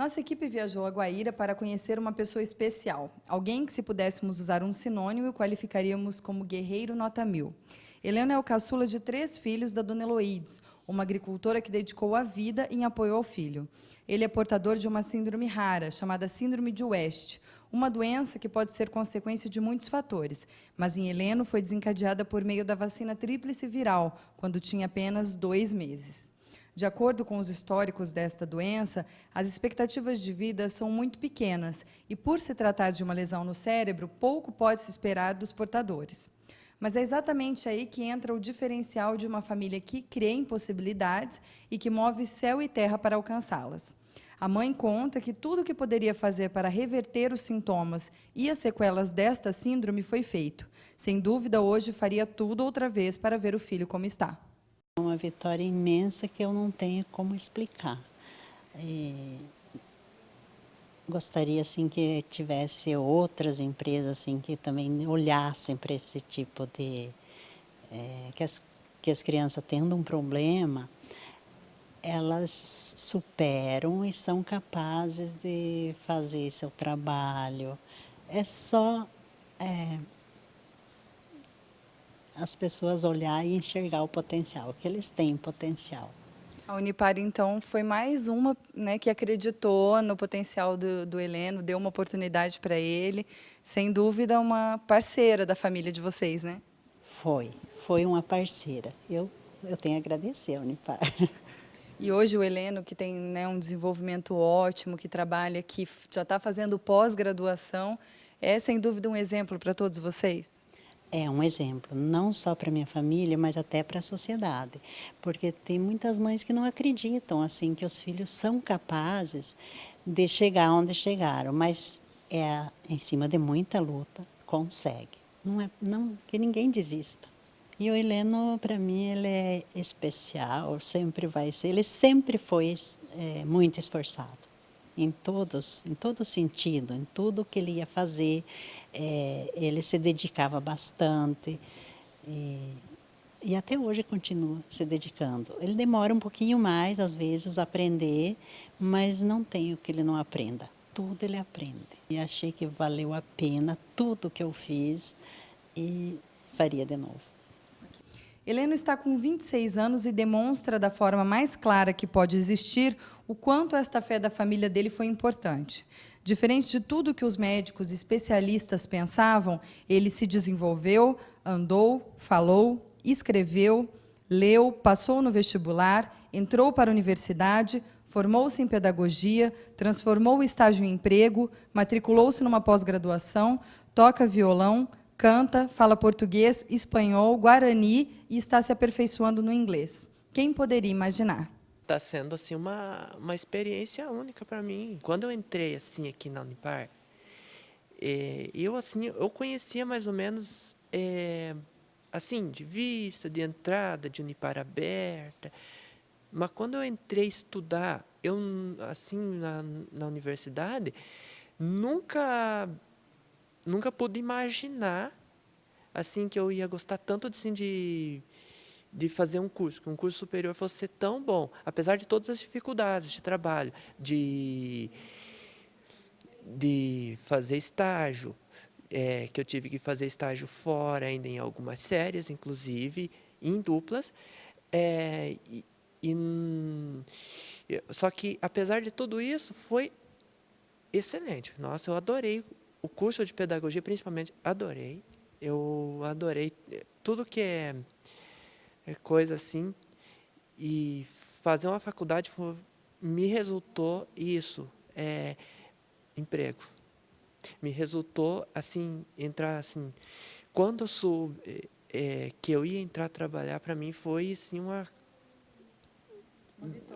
Nossa equipe viajou a Guaíra para conhecer uma pessoa especial, alguém que, se pudéssemos usar um sinônimo, qualificaríamos como guerreiro nota 1000. Heleno é o caçula de 3 filhos da dona Eloídes, uma agricultora que dedicou a vida em apoio ao filho. Ele é portador de uma síndrome rara, chamada Síndrome de West, uma doença que pode ser consequência de muitos fatores, mas em Heleno foi desencadeada por meio da vacina tríplice viral, quando tinha apenas 2 meses. De acordo com os históricos desta doença, as expectativas de vida são muito pequenas e, por se tratar de uma lesão no cérebro, pouco pode se esperar dos portadores. Mas é exatamente aí que entra o diferencial de uma família que crê em possibilidades e que move céu e terra para alcançá-las. A mãe conta que tudo o que poderia fazer para reverter os sintomas e as sequelas desta síndrome foi feito. Sem dúvida, hoje faria tudo outra vez para ver o filho como está. É uma vitória imensa que eu não tenho como explicar. Gostaria assim que tivesse outras empresas assim que também olhassem para esse tipo de que as crianças tendo um problema, elas superam e são capazes de fazer seu trabalho. É só as pessoas olhar e enxergar o potencial, que eles têm potencial. A Unipar, então, foi mais uma, né, que acreditou no potencial do Heleno, deu uma oportunidade para ele. Sem dúvida, uma parceira da família de vocês, né? Foi uma parceira. Eu tenho a agradecer a Unipar. E hoje o Heleno, que tem, né, um desenvolvimento ótimo, que trabalha aqui, já está fazendo pós-graduação, é, sem dúvida, um exemplo para todos vocês? É um exemplo, não só para minha família, mas até para a sociedade, porque tem muitas mães que não acreditam assim que os filhos são capazes de chegar onde chegaram, mas é em cima de muita luta, consegue. Não que ninguém desista. E o Heleno, para mim, ele é especial, sempre vai ser. Ele sempre foi muito esforçado em todo sentido, em tudo que ele ia fazer, ele se dedicava bastante e até hoje continua se dedicando. Ele demora um pouquinho mais, às vezes, a aprender, mas não tem o que ele não aprenda. Tudo ele aprende. E achei que valeu a pena tudo que eu fiz e faria de novo. Heleno está com 26 anos e demonstra da forma mais clara que pode existir o quanto esta fé da família dele foi importante. Diferente de tudo que os médicos e especialistas pensavam, ele se desenvolveu, andou, falou, escreveu, leu, passou no vestibular, entrou para a universidade, formou-se em pedagogia, transformou o estágio em emprego, matriculou-se numa pós-graduação, toca violão, canta, fala português, espanhol, guarani e está se aperfeiçoando no inglês. Quem poderia imaginar? Está sendo assim uma experiência única para mim. Quando eu entrei assim aqui na Unipar, eu conhecia mais ou menos assim de vista, de entrada, de Unipar aberta. Mas quando eu entrei a estudar, eu assim na universidade, nunca pude imaginar assim que eu ia gostar tanto assim de fazer um curso, que um curso superior fosse ser tão bom, apesar de todas as dificuldades de trabalho, de fazer estágio, que eu tive que fazer estágio fora ainda em algumas séries, inclusive em duplas, é, e, e, só que apesar de tudo isso foi excelente. Nossa, eu adorei o curso de pedagogia, principalmente adorei. Eu adorei tudo que é coisa assim, e fazer uma faculdade me resultou isso, emprego. Me resultou, assim, entrar, assim, quando eu soube que eu ia entrar a trabalhar, para mim foi, assim,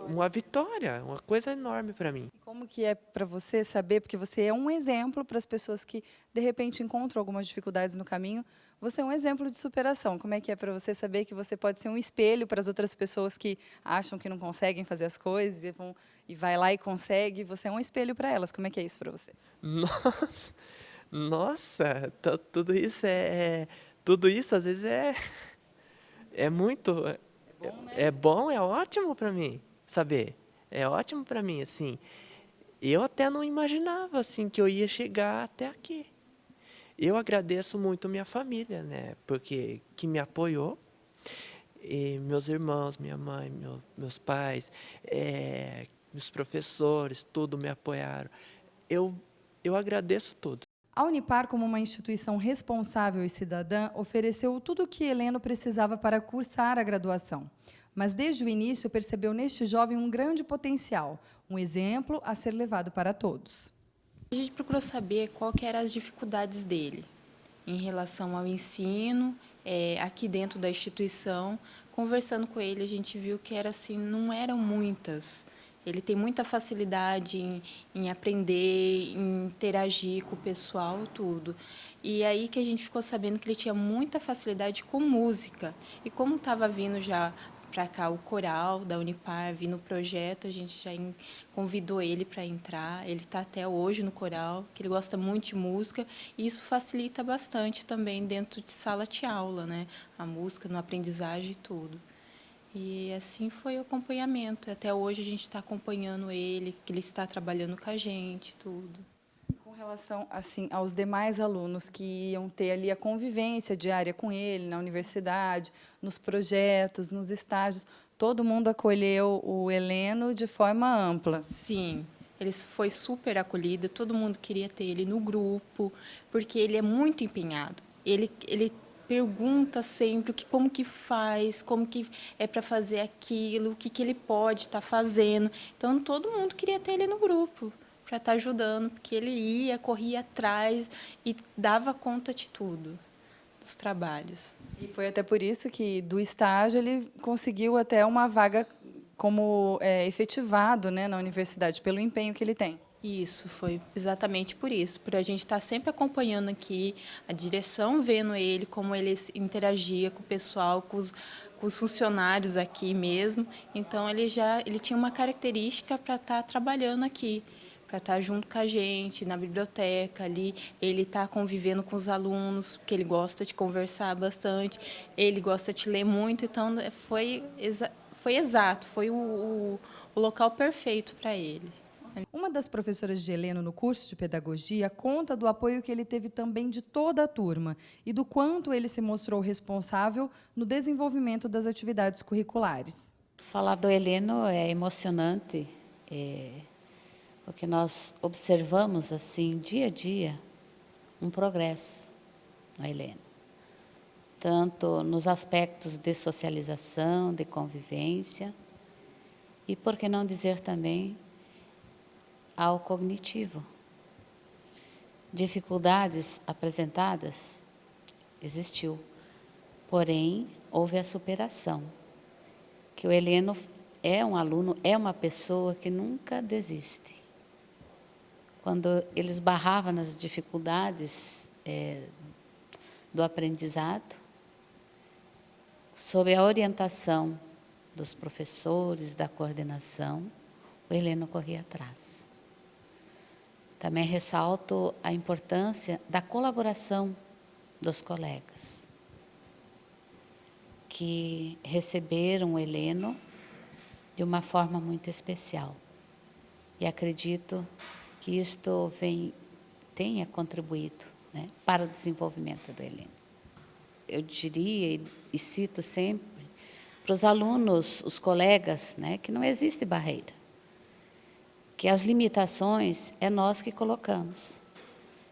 uma vitória, uma coisa enorme para mim. E como que é para você saber, porque você é um exemplo para as pessoas que, de repente, encontram algumas dificuldades no caminho, você é um exemplo de superação. Como é que é para você saber que você pode ser um espelho para as outras pessoas que acham que não conseguem fazer as coisas e vai lá e consegue, você é um espelho para elas. Como é que é isso para você? Nossa, nossa, tudo isso às vezes é muito, Bom, né? é bom, é ótimo para mim saber, é ótimo para mim, assim, eu até não imaginava assim que eu ia chegar até aqui. Eu agradeço muito minha família, né? Porque que me apoiou, e meus irmãos, minha mãe, meus pais, meus professores, tudo me apoiaram. Eu, eu agradeço tudo. A Unipar, como uma instituição responsável e cidadã, ofereceu tudo o que Heleno precisava para cursar a graduação. Mas, desde o início, percebeu neste jovem um grande potencial, um exemplo a ser levado para todos. A gente procurou saber qual que eram as dificuldades dele em relação ao ensino, aqui dentro da instituição. Conversando com ele, a gente viu que era assim, não eram muitas. Ele tem muita facilidade em aprender, em interagir com o pessoal, tudo. E aí que a gente ficou sabendo que ele tinha muita facilidade com música. E como estava vindo já para cá o coral da Unipar, vindo o projeto, a gente já convidou ele para entrar. Ele está até hoje no coral, que ele gosta muito de música, e isso facilita bastante também dentro de sala de aula, né? A música, no aprendizagem e tudo. E assim foi o acompanhamento. Até hoje a gente está acompanhando ele, que ele está trabalhando com a gente, tudo. Com relação assim aos demais alunos que iam ter ali a convivência diária com ele na universidade, nos projetos, nos estágios, todo mundo acolheu o Heleno de forma ampla. Sim, ele foi super acolhido, todo mundo queria ter ele no grupo, porque ele é muito empenhado. Ele pergunta sempre como que faz, como que é para fazer aquilo, o que ele pode estar fazendo. Então, todo mundo queria ter ele no grupo, para estar ajudando, porque ele ia, corria atrás e dava conta de tudo, dos trabalhos. E foi até por isso que, do estágio, ele conseguiu até uma vaga como efetivado, né, na universidade, pelo empenho que ele tem. Isso, foi exatamente por isso, por a gente estar sempre acompanhando aqui, a direção vendo ele, como ele interagia com o pessoal, com os funcionários aqui mesmo. Então, ele tinha uma característica para estar trabalhando aqui, para estar junto com a gente, na biblioteca ali, ele está convivendo com os alunos, porque ele gosta de conversar bastante, ele gosta de ler muito, então foi exato, foi o local perfeito para ele. Uma das professoras de Heleno no curso de pedagogia conta do apoio que ele teve também de toda a turma e do quanto ele se mostrou responsável no desenvolvimento das atividades curriculares. Falar do Heleno é emocionante, porque nós observamos assim dia a dia um progresso no Heleno, tanto nos aspectos de socialização, de convivência e, por que não dizer também, ao cognitivo. Dificuldades apresentadas existiu, porém houve a superação. Que o Heleno é um aluno, é uma pessoa que nunca desiste. Quando ele esbarrava nas dificuldades do aprendizado, sob a orientação dos professores, da coordenação, o Heleno corria atrás. Também ressalto a importância da colaboração dos colegas, que receberam o Heleno de uma forma muito especial. E acredito que isto tenha contribuído, né, para o desenvolvimento do Heleno. Eu diria e cito sempre para os alunos, os colegas, né, que não existe barreira, que as limitações é nós que colocamos.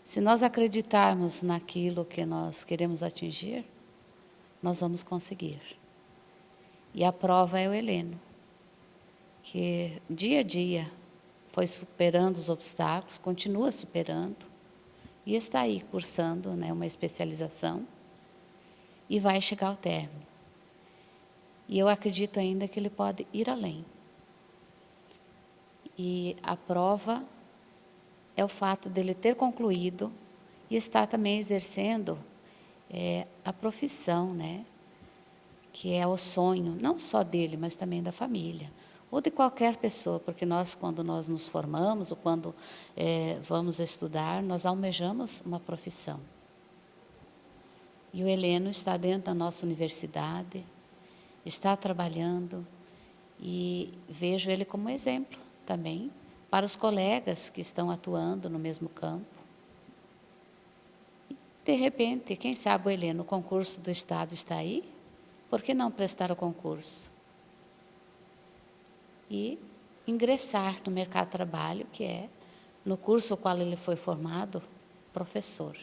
Se nós acreditarmos naquilo que nós queremos atingir, nós vamos conseguir. E a prova é o Heleno, que dia a dia foi superando os obstáculos, continua superando, e está aí cursando, né, uma especialização, e vai chegar ao término. E eu acredito ainda que ele pode ir além. E a prova é o fato dele ter concluído e estar também exercendo a profissão, né? Que é o sonho, não só dele, mas também da família, ou de qualquer pessoa, porque nós, quando nós nos formamos, ou quando vamos estudar, nós almejamos uma profissão. E o Heleno está dentro da nossa universidade, está trabalhando, e vejo ele como exemplo também para os colegas que estão atuando no mesmo campo. De repente, quem sabe, Heleno, o concurso do Estado está aí? Por que não prestar o concurso? E ingressar no mercado de trabalho, que é, no curso ao qual ele foi formado, professor.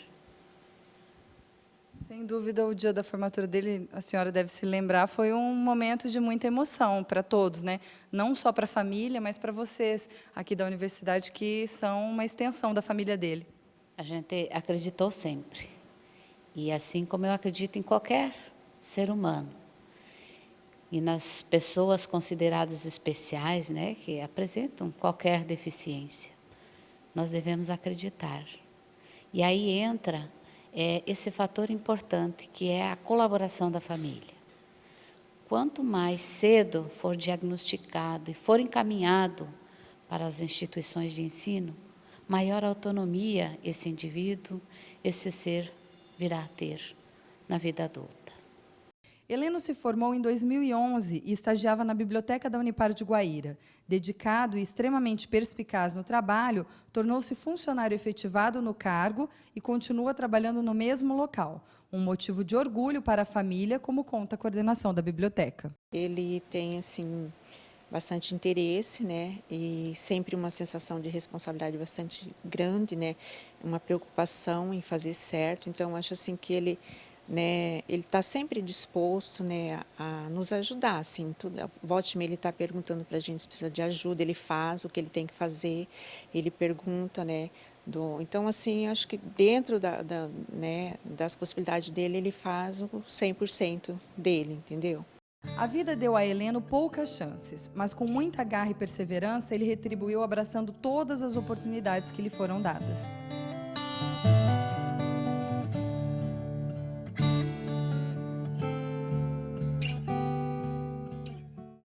Sem dúvida, o dia da formatura dele, a senhora deve se lembrar, foi um momento de muita emoção para todos, né? Não só para a família, mas para vocês aqui da universidade, que são uma extensão da família dele. A gente acreditou sempre. E assim como eu acredito em qualquer ser humano, e nas pessoas consideradas especiais, né, que apresentam qualquer deficiência, nós devemos acreditar. E aí entra esse fator importante, que é a colaboração da família. Quanto mais cedo for diagnosticado e for encaminhado para as instituições de ensino, maior autonomia esse indivíduo, esse ser virá a ter na vida adulta. Heleno se formou em 2011 e estagiava na Biblioteca da Unipar de Guaíra. Dedicado e extremamente perspicaz no trabalho, tornou-se funcionário efetivado no cargo e continua trabalhando no mesmo local. Um motivo de orgulho para a família, como conta a coordenação da biblioteca. Ele tem, assim, bastante interesse, né? E sempre uma sensação de responsabilidade bastante grande, né? Uma preocupação em fazer certo. Então, acho assim que ele está sempre disposto, né, a nos ajudar, assim, tudo. Volta e meia ele está perguntando para a gente se precisa de ajuda, ele faz o que ele tem que fazer, ele pergunta, né, então, assim, acho que dentro das possibilidades dele, ele faz o 100% dele, entendeu? A vida deu a Heleno poucas chances, mas com muita garra e perseverança, ele retribuiu abraçando todas as oportunidades que lhe foram dadas.